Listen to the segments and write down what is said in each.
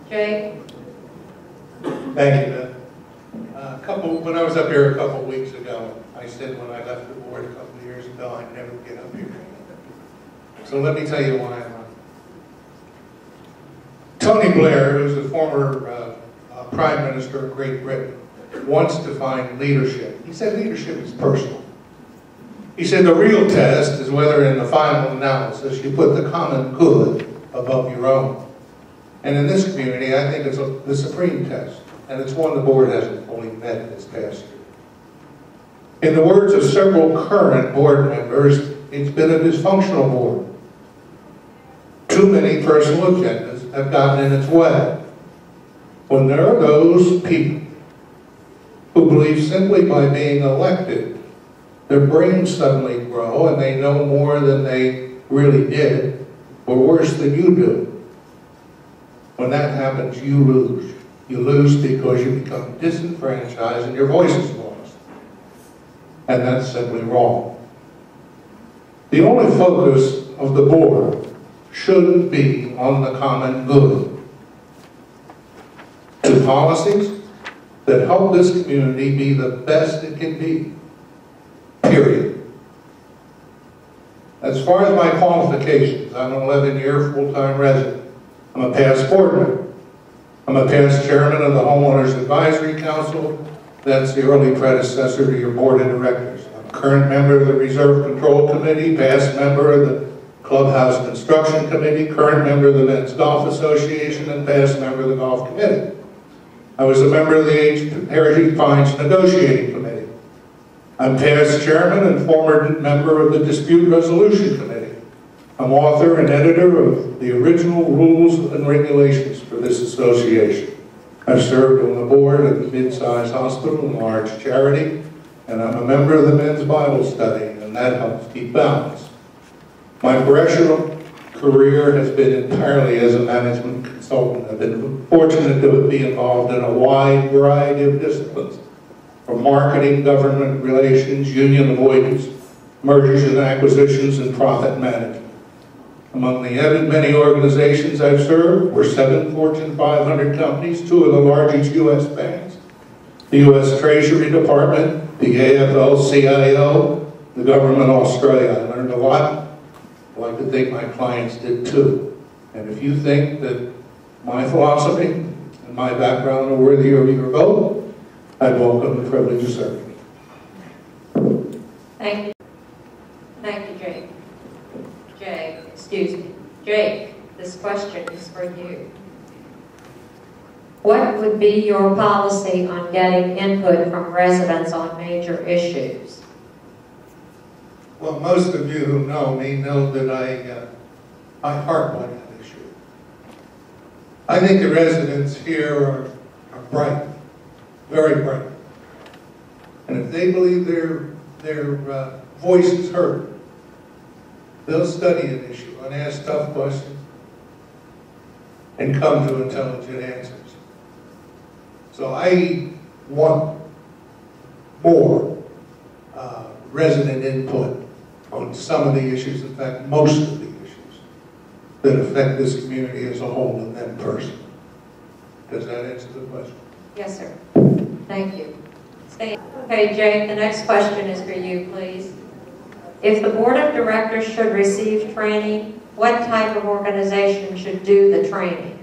Jay? Thank you, Beth. When I was up here a couple of weeks ago, I said when I left the board a couple of years ago, I'd never get up here. So let me tell you why I'm on. Tony Blair, who's the former Prime Minister of Great Britain, once defined leadership. He said leadership is personal. He said the real test is whether in the final analysis you put the common good above your own. And in this community, I think it's the supreme test. And it's one the board hasn't fully met this past year. In the words of several current board members, it's been a dysfunctional board. Too many personal agendas have gotten in its way. When there are those people who believe simply by being elected, their brains suddenly grow and they know more than they really did, or worse than you do. When that happens, you lose. You lose because you become disenfranchised and your voice is lost. And that's simply wrong. The only focus of the board should be on the common good. To policies that help this community be the best it can be. Period. As far as my qualifications, I'm an 11-year full-time resident. I'm a past board member. I'm a past chairman of the Homeowners Advisory Council. That's the early predecessor to your board of directors. I'm a current member of the Reserve Control Committee, past member of the Clubhouse Construction Committee, current member of the Men's Golf Association, and past member of the Golf Committee. I was a member of the Heritage Fines Negotiating Committee. I'm past chairman and former member of the Dispute Resolution Committee. I'm author and editor of the original rules and regulations for this association. I've served on the board of the mid-sized hospital and large charity, and I'm a member of the men's Bible study, and that helps keep balance. My professional career has been entirely as a management consultant. I've been fortunate to be involved in a wide variety of disciplines, from marketing, government relations, union avoidance, mergers and acquisitions, and profit management. Among the many organizations I've served were 7 Fortune 500 companies, 2 of the largest U.S. banks, the U.S. Treasury Department, the AFL-CIO, the government of Australia. I learned a lot. I like to think my clients did too. And if you think that my philosophy and my background are worthy of your vote, I welcome the privilege of serving. Thank you. Thank you, Jake. Jake, this question is for you. What would be your policy on getting input from residents on major issues? Well, most of you who know me know that I harp on that issue. I think the residents here are bright, very bright. And if they believe their voice is heard, they'll study an issue and ask tough questions and come to intelligent answers. So I want more resident input on some of the issues, in fact, most of the issues that affect this community as a whole and them personally. Does that answer the question? Yes, sir. Thank you. Okay, Jake, the next question is for you, please. If the board of directors should receive training, what type of organization should do the training?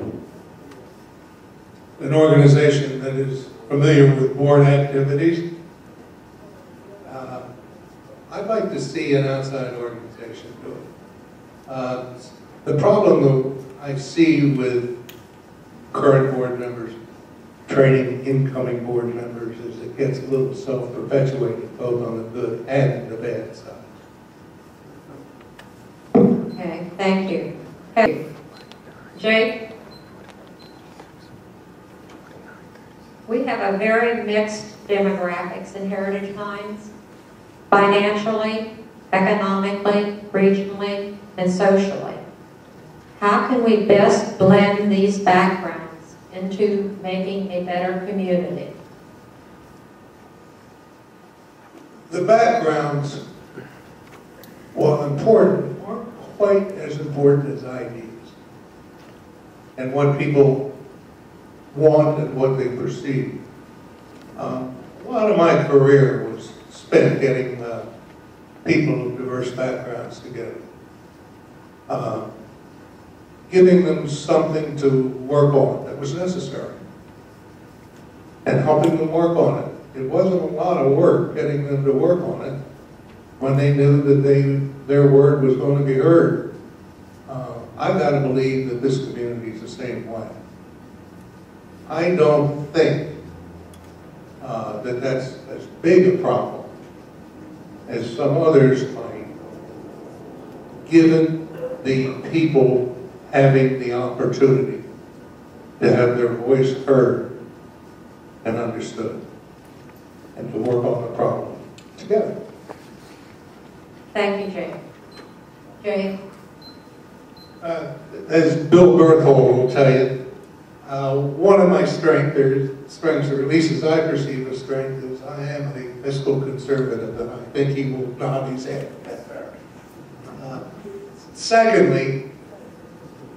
An organization that is familiar with board activities. I'd like to see an outside organization do it. The problem that I see with current board members training incoming board members is it gets a little self-perpetuating, both on the good and the bad side. Okay, thank you. Okay. Jake? We have a very mixed demographics in Heritage Pines, financially, economically, regionally, and socially. How can we best blend these backgrounds into making a better community? The backgrounds, while important, aren't quite as important as ideas and what people want and what they perceive. A lot of my career was spent getting people of diverse backgrounds together, giving them something to work on that was necessary, and helping them work on it. It wasn't a lot of work getting them to work on it when they knew that their word was going to be heard. I've got to believe that this community is the same way. I don't think that that's as big a problem as some others might, given the people having the opportunity to have their voice heard and understood, and to work on the problem together. Thank you, Jay. Jay? As Bill Berthold will tell you, one of my strengths, or at least as I perceive a strength, is I am a fiscal conservative, and I think he will nod his head. Secondly,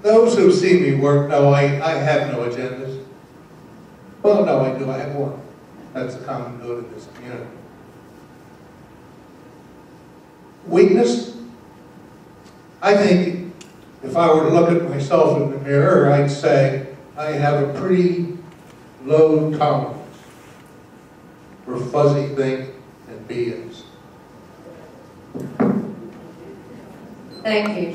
those who see me work know I have no agendas. Well, no, I do. I have one. That's the common good in this community. Weakness? I think if I were to look at myself in the mirror, I'd say I have a pretty low tolerance for fuzzy think and BS. Thank you.